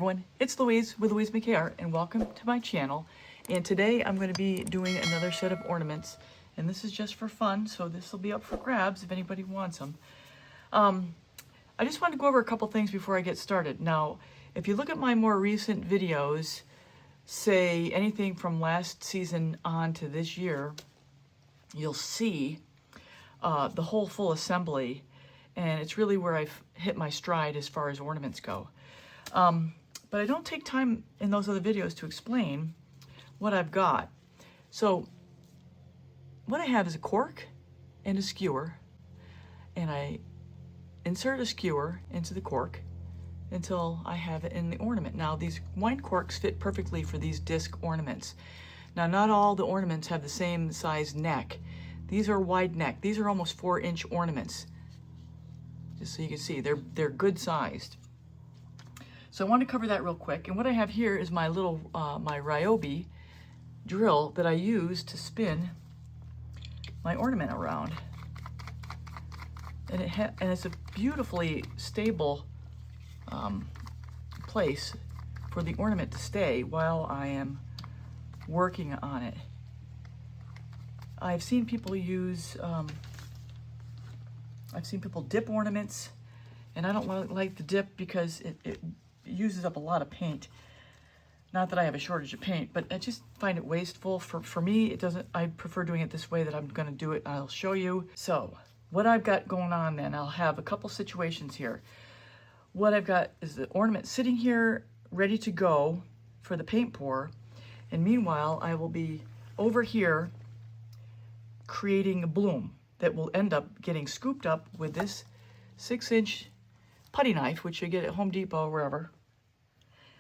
everyone, it's Louise with Louise McKay Art, and welcome to my channel. And today I'm going to be doing another set of ornaments, and this is just for fun, so this will be up for grabs if anybody wants them. I just wanted to go over a couple things before I get started. Now, if you look at my more recent videos, say anything from last season on to this year, you'll see the whole full assembly, and it's really where I've hit my stride as far as ornaments go. But I don't take time in those other videos to explain what I've got. So what I have is a cork and a skewer, and I insert a skewer into the cork until I have it in the ornament. Now these wine corks fit perfectly for these disc ornaments. Now not all the ornaments have the same size neck. These are wide neck. These are almost 4-inch ornaments. Just so you can see, they're good sized. So I want to cover that real quick. And what I have here is my little, my Ryobi drill that I use to spin my ornament around. And it's a beautifully stable place for the ornament to stay while I am working on it. I've seen people use, I've seen people dip ornaments, and I don't like the dip because it uses up a lot of paint. Not that I have a shortage of paint, but I just find it wasteful. For me, it doesn't. I prefer doing it this way that I'm going to do it. I'll show you. So what I've got going on then, I'll have a couple situations here. What I've got is the ornament sitting here ready to go for the paint pour, and meanwhile I will be over here creating a bloom that will end up getting scooped up with this 6-inch putty knife, which you get at Home Depot or wherever.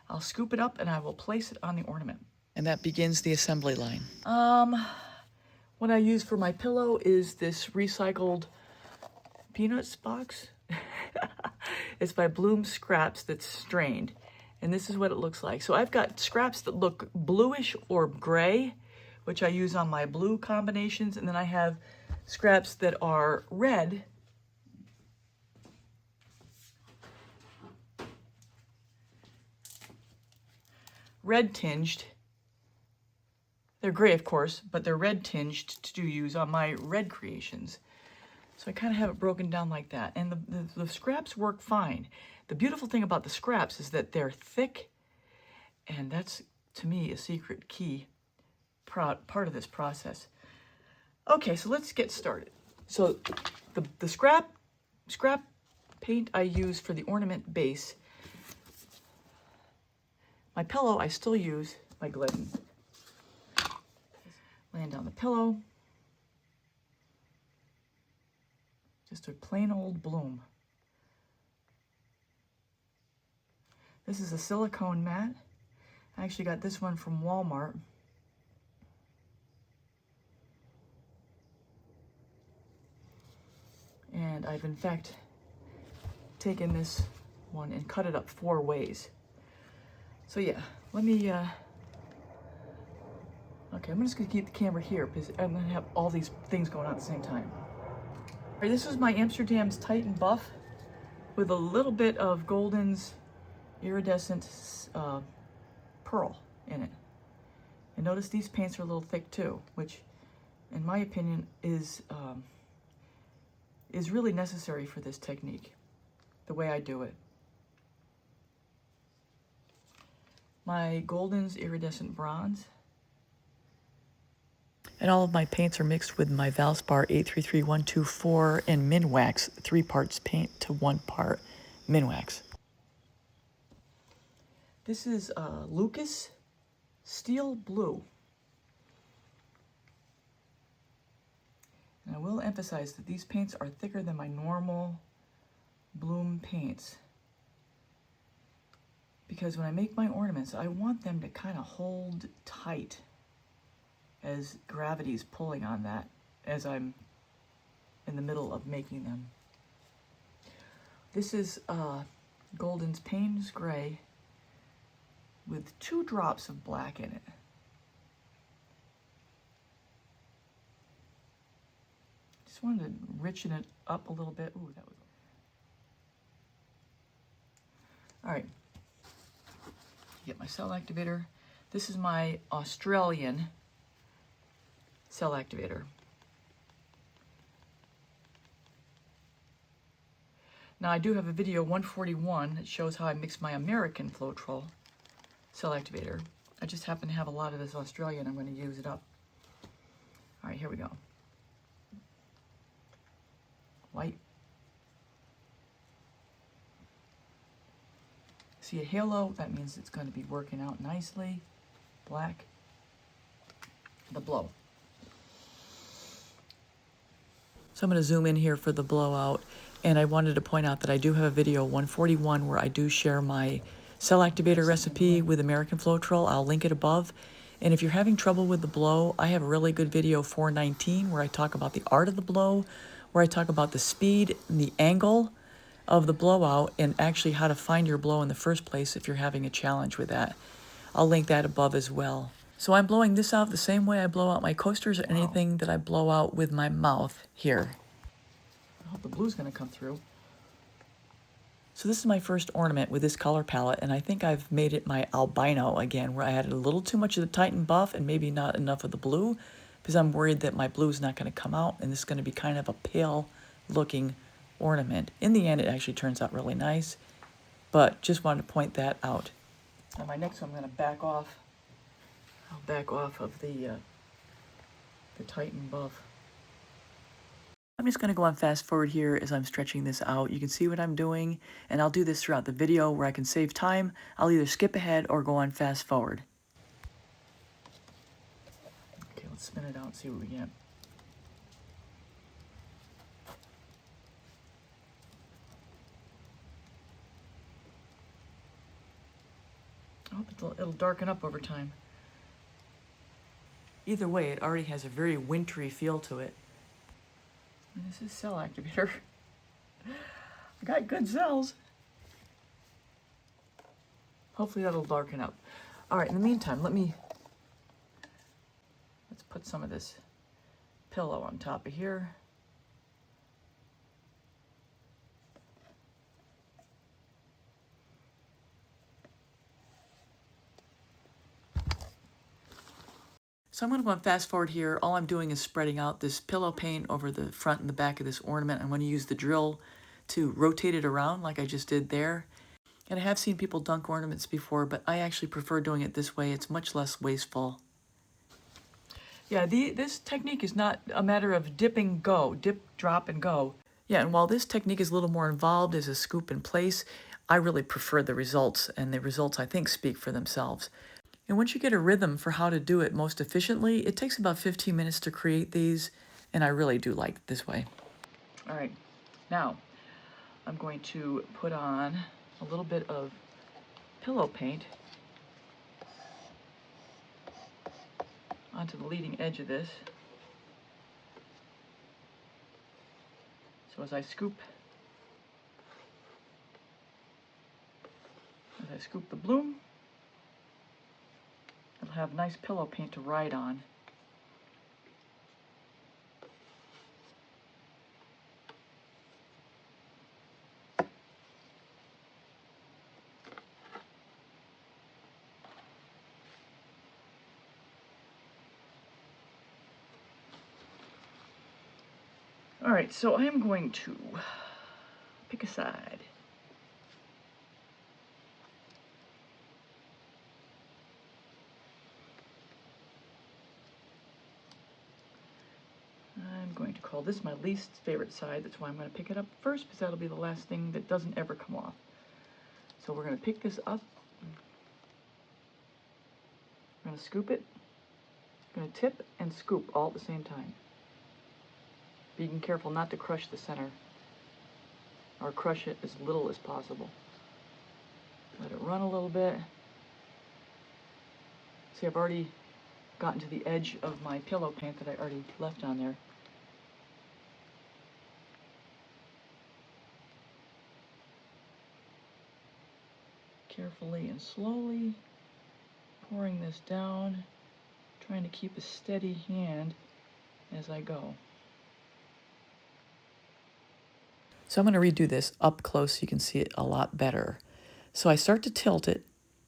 I'll scoop it up and I will place it on the ornament. And that begins the assembly line. What I use for my pillow is this recycled peanuts box. It's by Bloom Scraps that's strained. And this is what it looks like. So I've got scraps that look bluish or gray, which I use on my blue combinations. And then I have scraps that are red, red tinged. They're gray, of course, but they're red tinged to use on my red creations. So I kind of have it broken down like that. And the scraps work fine. The beautiful thing about the scraps is that they're thick, and that's, to me, a secret key part of this process. Okay, so let's get started. So the scrap paint I use for the ornament base. My pillow, I still use my Glidden. Laying down the pillow. Just a plain old bloom. This is a silicone mat. I actually got this one from Walmart. And I've in fact taken this one and cut it up 4 ways. So yeah, let me, okay, I'm just gonna keep the camera here because I'm gonna have all these things going on at the same time. All right, this was my Amsterdam's Titan Buff with a little bit of Golden's iridescent pearl in it. And notice these paints are a little thick too, which in my opinion is really necessary for this technique, the way I do it. My Golden's iridescent bronze. And all of my paints are mixed with my Valspar 833124 and Minwax, 3 parts paint to 1 part Minwax. This is Lucas Steel Blue. And I will emphasize that these paints are thicker than my normal bloom paints, because when I make my ornaments, I want them to kind of hold tight as gravity's pulling on that as I'm in the middle of making them. This is Golden's Payne's Gray with 2 drops of black in it. Just wanted to richen it up a little bit. Ooh, that was... All right. Get my cell activator. This is my Australian cell activator. Now I do have a video 141 that shows how I mix my American Floetrol cell activator. I just happen to have a lot of this Australian. I'm going to use it up. All right, here we go. White. See a halo? That means it's going to be working out nicely. Black. The blow. So I'm going to zoom in here for the blowout. And I wanted to point out that I do have a video 141 where I do share my cell activator recipe with American Floetrol. I'll link it above. And if you're having trouble with the blow, I have a really good video 419 where I talk about the art of the blow, where I talk about the speed and the angle of the blowout and actually how to find your blow in the first place if you're having a challenge with that. I'll link that above as well. So I'm blowing this out the same way I blow out my coasters or anything that I blow out with my mouth here. I hope the blue's going to come through. So this is my first ornament with this color palette, and I think I've made it my albino again, where I added a little too much of the Titan buff and maybe not enough of the blue, because I'm worried that my blue is not going to come out, and this is going to be kind of a pale looking ornament. In the end, it actually turns out really nice, but just wanted to point that out. Now my next one, I'm going to back off. I'll back off of the Titan buff. I'm just going to go on fast forward here as I'm stretching this out. You can see what I'm doing, and I'll do this throughout the video where I can save time. I'll either skip ahead or go on fast forward. Okay, let's spin it out and see what we get. I hope it'll darken up over time. Either way, it already has a very wintry feel to it. And this is cell activator. I got good cells. Hopefully that'll darken up. All right, in the meantime, let's put some of this pillow on top of here. So I'm going to go on fast forward here. All I'm doing is spreading out this pillow paint over the front and the back of this ornament. I'm going to use the drill to rotate it around like I just did there. And I have seen people dunk ornaments before, but I actually prefer doing it this way. It's much less wasteful. Yeah, this technique is not a matter of dip and go, dip, drop, and go. Yeah, and while this technique is a little more involved as a scoop in place, I really prefer the results, and the results, I think, speak for themselves. And once you get a rhythm for how to do it most efficiently, it takes about 15 minutes to create these, and I really do like it this way. All right, now I'm going to put on a little bit of pillow paint onto the leading edge of this. So as I scoop the bloom, it'll have nice pillow paint to ride on. All right, so I am going to pick a side. I'm going to call this my least favorite side. That's why I'm going to pick it up first, because that'll be the last thing that doesn't ever come off. So we're going to pick this up. I'm going to scoop it. I'm going to tip and scoop all at the same time. Being careful not to crush the center, or crush it as little as possible. Let it run a little bit. See, I've already gotten to the edge of my pillow paint that I already left on there. Carefully and slowly pouring this down, trying to keep a steady hand as I go. So I'm going to redo this up close so you can see it a lot better. So I start to tilt it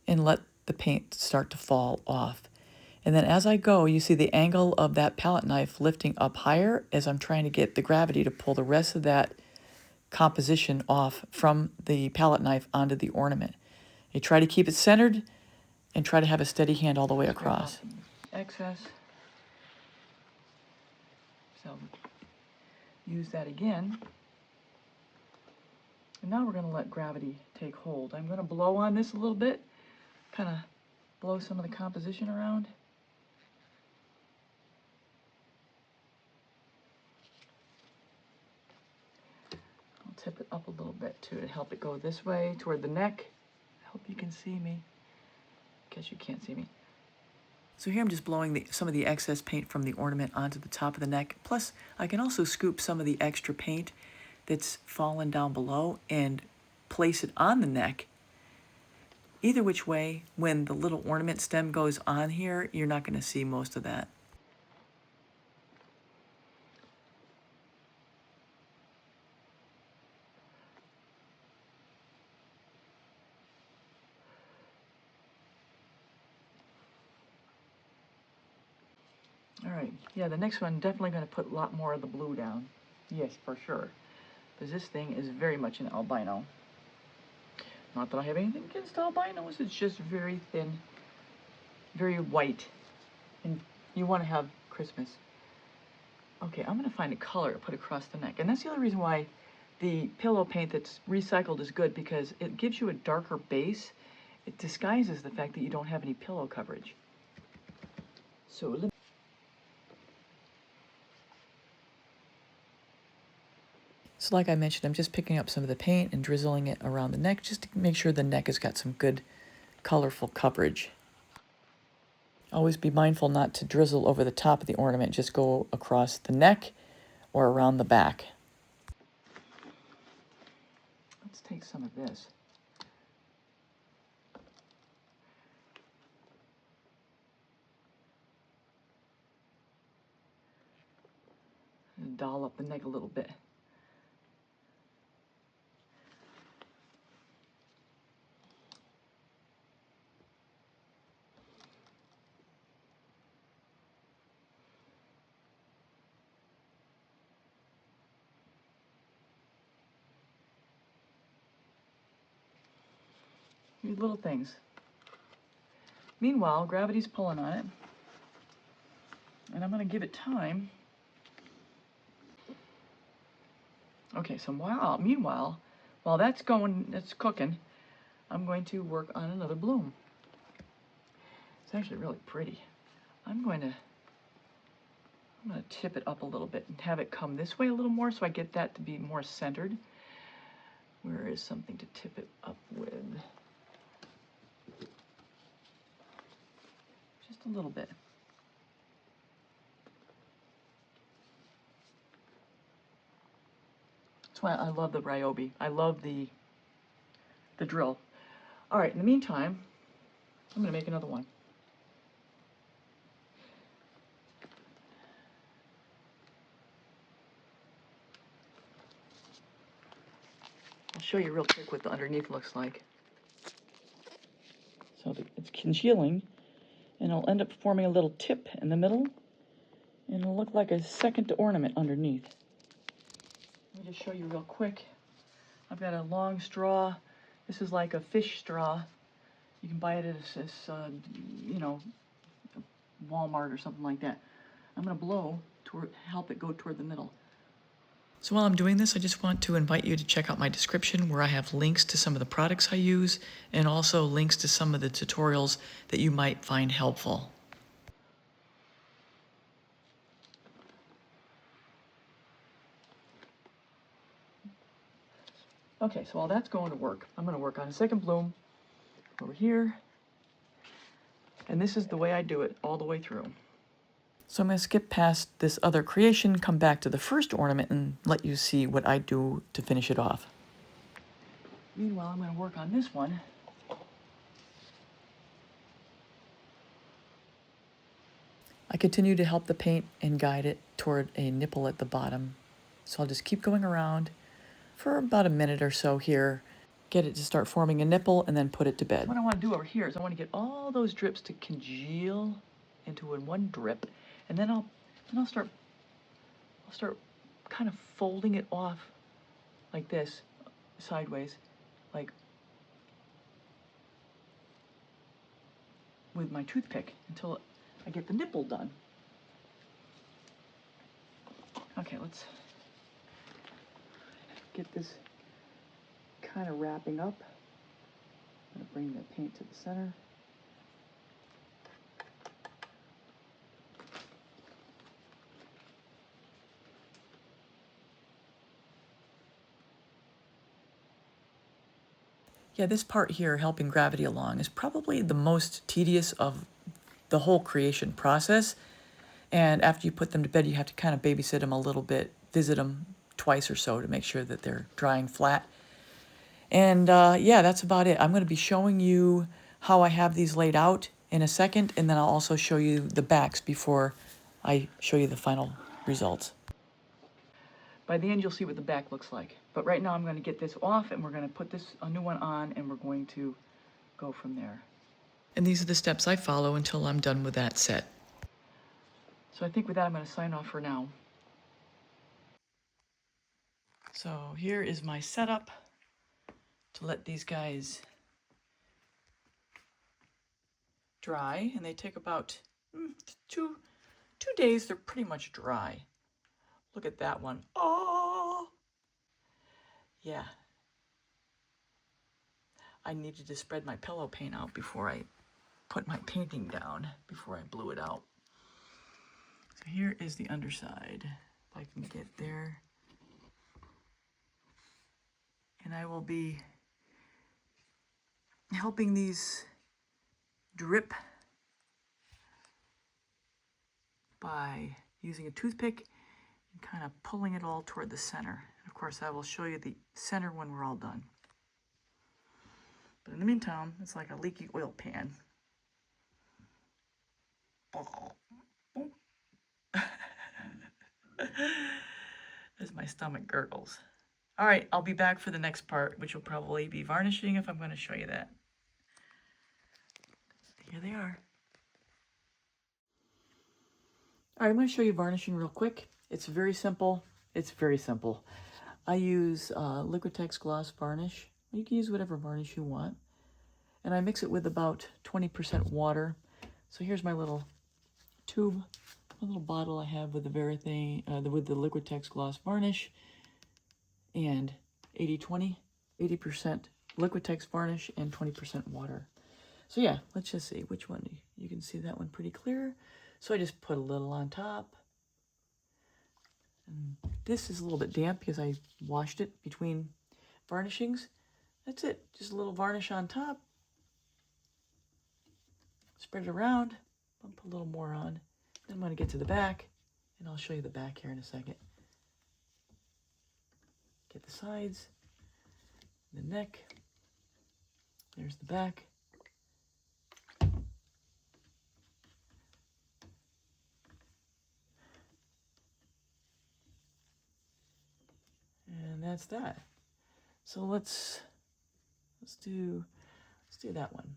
and let the paint start to fall off. And then as I go, you see the angle of that palette knife lifting up higher as I'm trying to get the gravity to pull the rest of that composition off from the palette knife onto the ornament. You try to keep it centered and try to have a steady hand all the way across. Excess. So use that again. And now we're going to let gravity take hold. I'm going to blow on this a little bit, kind of blow some of the composition around. I'll tip it up a little bit too to help it go this way toward the neck. I hope you can see me. Guess you can't see me. So here I'm just blowing some of the excess paint from the ornament onto the top of the neck. Plus, I can also scoop some of the extra paint that's fallen down below and place it on the neck. Either which way, when the little ornament stem goes on here, you're not going to see most of that. All right, yeah, the next one, definitely going to put a lot more of the blue down. Yes, for sure. Because this thing is very much an albino. Not that I have anything against albinos, it's just very thin, very white. And you want to have Christmas. Okay, I'm going to find a color to put across the neck. And that's the other reason why the pillow paint that's recycled is good, because it gives you a darker base. It disguises the fact that you don't have any pillow coverage. So like I mentioned, I'm just picking up some of the paint and drizzling it around the neck just to make sure the neck has got some good colorful coverage. Always be mindful not to drizzle over the top of the ornament, just go across the neck or around the back. Let's take some of this. And doll up the neck a little bit. These little things. Meanwhile, gravity's pulling on it, and I'm going to give it time. Okay, so meanwhile, while that's cooking, I'm going to work on another bloom. It's actually really pretty. I'm going to tip it up a little bit and have it come this way a little more so I get that to be more centered. Where is something to tip it up with? Just a little bit. That's why I love the Ryobi. I love the drill. All right, in the meantime, I'm going to make another one. I'll show you real quick what the underneath looks like. So it's congealing, and it'll end up forming a little tip in the middle, and it'll look like a second ornament underneath. Let me just show you real quick. I've got a long straw. This is like a fish straw. You can buy it at you know, Walmart or something like that. I'm going to blow to help it go toward the middle. So while I'm doing this, I just want to invite you to check out my description where I have links to some of the products I use and also links to some of the tutorials that you might find helpful. Okay, so while that's going to work, I'm going to work on a second bloom over here. And this is the way I do it all the way through. So I'm going to skip past this other creation, come back to the first ornament, and let you see what I do to finish it off. Meanwhile, I'm going to work on this one. I continue to help the paint and guide it toward a nipple at the bottom. So I'll just keep going around for about a minute or so here. get it to start forming a nipple, and then put it to bed. So what I want to do over here is I want to get all those drips to congeal into one drip, and then I'll start kind of folding it off like this, sideways, like with my toothpick until I get the nipple done. Okay, let's get this kind of wrapping up. I'm gonna bring the paint to the center. Yeah, this part here, helping gravity along, is probably the most tedious of the whole creation process. And after you put them to bed, you have to kind of babysit them a little bit, visit them twice or so to make sure that they're drying flat. And yeah, that's about it. I'm going to be showing you how I have these laid out in a second, and then I'll also show you the backs before I show you the final results. By the end, you'll see what the back looks like. But right now, I'm going to get this off, and we're going to put a new one on, and we're going to go from there. And these are the steps I follow until I'm done with that set. So I think with that, I'm going to sign off for now. So here is my setup to let these guys dry, and they take about two days. They're pretty much dry. Look at that one. Oh, yeah. I needed to spread my pillow paint out before I put my painting down, before I blew it out. So here is the underside, if I can get there. And I will be helping these drip by using a toothpick and kind of pulling it all toward the center. And of course, I will show you the center when we're all done. But in the meantime, it's like a leaky oil pan. As my stomach gurgles. All right, I'll be back for the next part, which will probably be varnishing if I'm going to show you that. Here they are. All right, I'm going to show you varnishing real quick. It's very simple. It's very simple. I use Liquitex gloss varnish. You can use whatever varnish you want. And I mix it with about 20% water. So here's my little tube, my little bottle I have with with the Liquitex gloss varnish, and 80% Liquitex varnish and 20% water. So yeah, let's just see which one. You can see that one pretty clear. So I just put a little on top. And this is a little bit damp because I washed it between varnishings. That's it, just a little varnish on top. Spread it around, I'll put a little more on. Then I'm going to get to the back, and I'll show you the back here in a second. Get the sides, the neck, there's the back. And that's that. So let's do that one.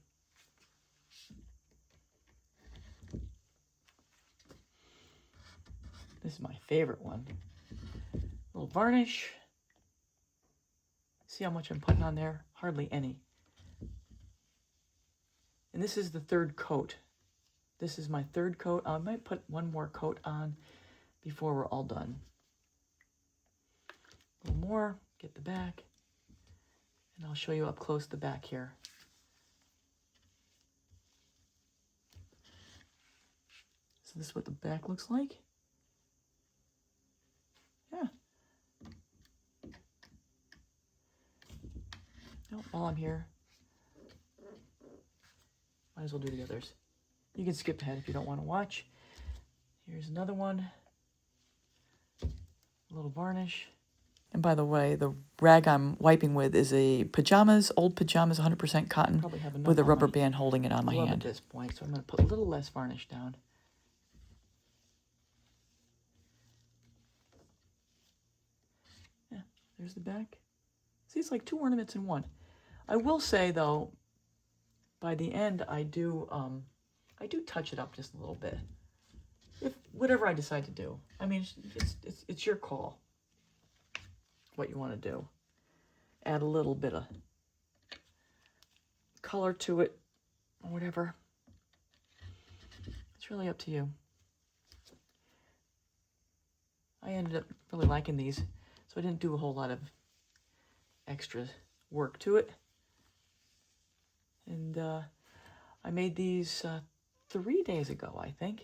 This is my favorite one. A little varnish. See how much I'm putting on there? Hardly any. And this is the third coat. This is my third coat. I might put one more coat on before we're all done. A little more, get the back, and I'll show you up close the back here. So this is what the back looks like. Yeah. Oh, while I'm here, might as well do the others. You can skip ahead if you don't want to watch. Here's another one. A little varnish. And by the way, the rag I'm wiping with is a old pajamas, 100% cotton, with a rubber band holding it on my hand. At this point, so I'm going to put a little less varnish down. Yeah, there's the back. See, it's like two ornaments in one. I will say though, by the end, I do touch it up just a little bit. If whatever I decide to do. I mean, it's your call. What you want to do. Add a little bit of color to it, or whatever. It's really up to you. I ended up really liking these, so I didn't do a whole lot of extra work to it. And I made these 3 days ago, I think.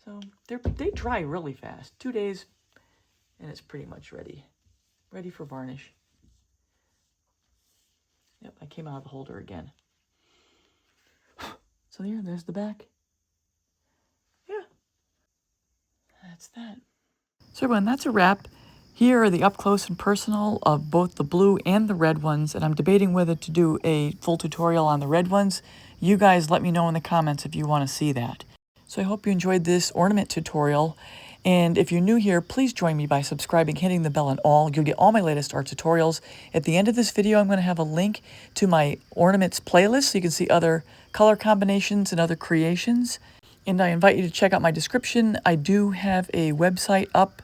So they dry really fast. 2 days, and it's pretty much ready. Ready for varnish. Yep, I came out of the holder again. So there's the back. Yeah, that's that. So everyone, that's a wrap. Here are the up close and personal of both the blue and the red ones, and I'm debating whether to do a full tutorial on the red ones. You guys let me know in the comments if you want to see that. So I hope you enjoyed this ornament tutorial. And if you're new here, please join me by subscribing, hitting the bell on all. You'll get all my latest art tutorials. At the end of this video, I'm going to have a link to my ornaments playlist so you can see other color combinations and other creations. And I invite you to check out my description. I do have a website up,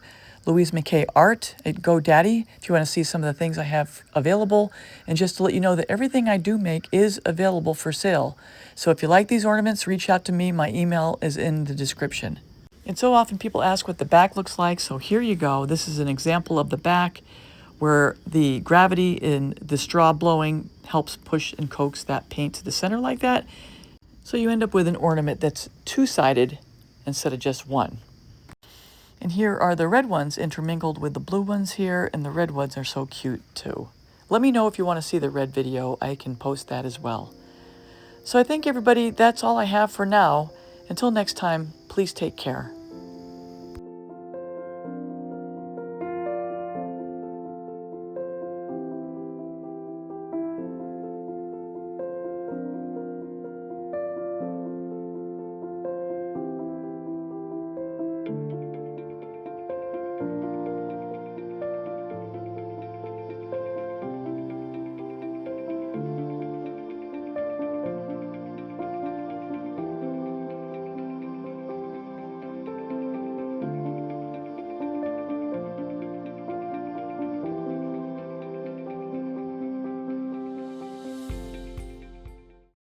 Louise McKay Art at GoDaddy, if you want to see some of the things I have available. And just to let you know that everything I do make is available for sale. So if you like these ornaments, reach out to me. My email is in the description. And so often people ask what the back looks like, so here you go. This is an example of the back where the gravity in the straw blowing helps push and coax that paint to the center like that. So you end up with an ornament that's two-sided instead of just one. And here are the red ones intermingled with the blue ones here, and the red ones are so cute too. Let me know if you want to see the red video. I can post that as well. So I think everybody, that's all I have for now. Until next time, please take care.